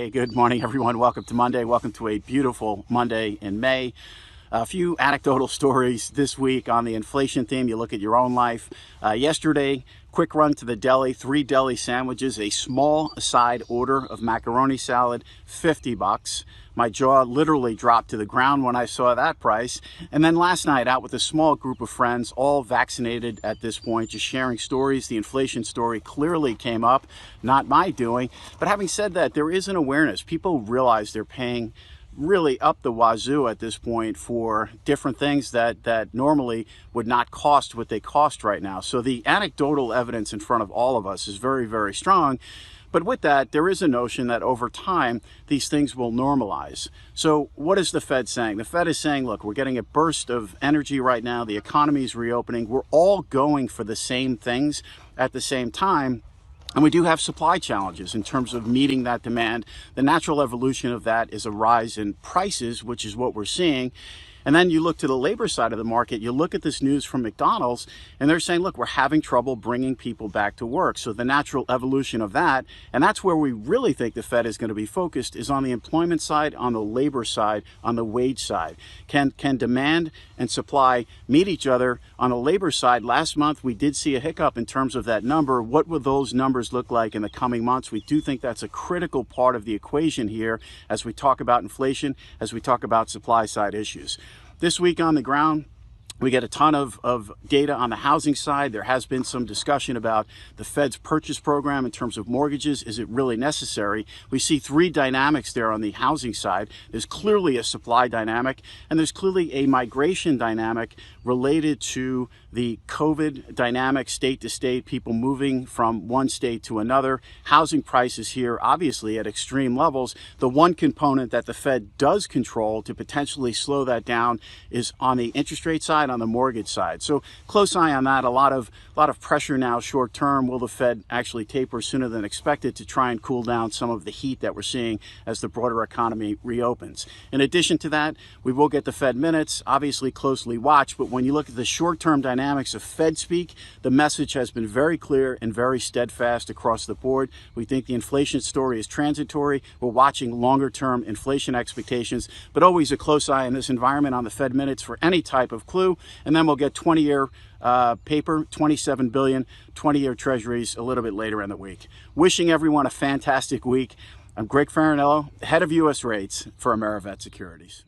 Hey, good morning, everyone. Welcome to Monday. Welcome to a beautiful Monday in May. A few anecdotal stories this week on the inflation theme. You look at your own life. Yesterday, quick run to the deli, 3 deli sandwiches, a small side order of macaroni salad, $50. My jaw literally dropped to the ground when I saw that price. And then last night, out with a small group of friends, all vaccinated at this point, just sharing stories. The inflation story clearly came up, not my doing. But having said that, there is an awareness. People realize they're paying really up the wazoo at this point for different things that normally would not cost what they cost right now. So the anecdotal evidence in front of all of us is very, very strong. But with that, there is a notion that over time, these things will normalize. So what is the Fed saying? The Fed is saying, look, we're getting a burst of energy right now. The economy is reopening. We're all going for the same things at the same time. And we do have supply challenges in terms of meeting that demand. The natural evolution of that is a rise in prices, which is what we're seeing. And then you look to the labor side of the market, you look at this news from McDonald's, and they're saying, look, we're having trouble bringing people back to work. So the natural evolution of that, and that's where we really think the Fed is going to be focused, is on the employment side, on the labor side, on the wage side. Can demand and supply meet each other? On the labor side, last month we did see a hiccup in terms of that number. What will those numbers look like in the coming months? We do think that's a critical part of the equation here as we talk about inflation, as we talk about supply side issues. This week on the ground, we get a ton of data on the housing side. There has been some discussion about the Fed's purchase program in terms of mortgages. Is it really necessary? We see 3 dynamics there on the housing side. There's clearly a supply dynamic, and there's clearly a migration dynamic related to the COVID dynamic, state to state, people moving from one state to another. Housing prices here, obviously, at extreme levels. The one component that the Fed does control to potentially slow that down is on the interest rate side, on the mortgage side. So close eye on that. A lot of pressure now short term. Will the Fed actually taper sooner than expected to try and cool down some of the heat that we're seeing as the broader economy reopens? In addition to that, we will get the Fed minutes, obviously closely watched, but when you look at the short term dynamics of Fed speak, the message has been very clear and very steadfast across the board. We think the inflation story is transitory. We're watching longer term inflation expectations, but always a close eye in this environment on the Fed minutes for any type of clue. And then we'll get 20-year paper, 27 billion, 20-year treasuries a little bit later in the week. Wishing everyone a fantastic week. I'm Greg Faranello, head of U.S. rates for AmeriVet Securities.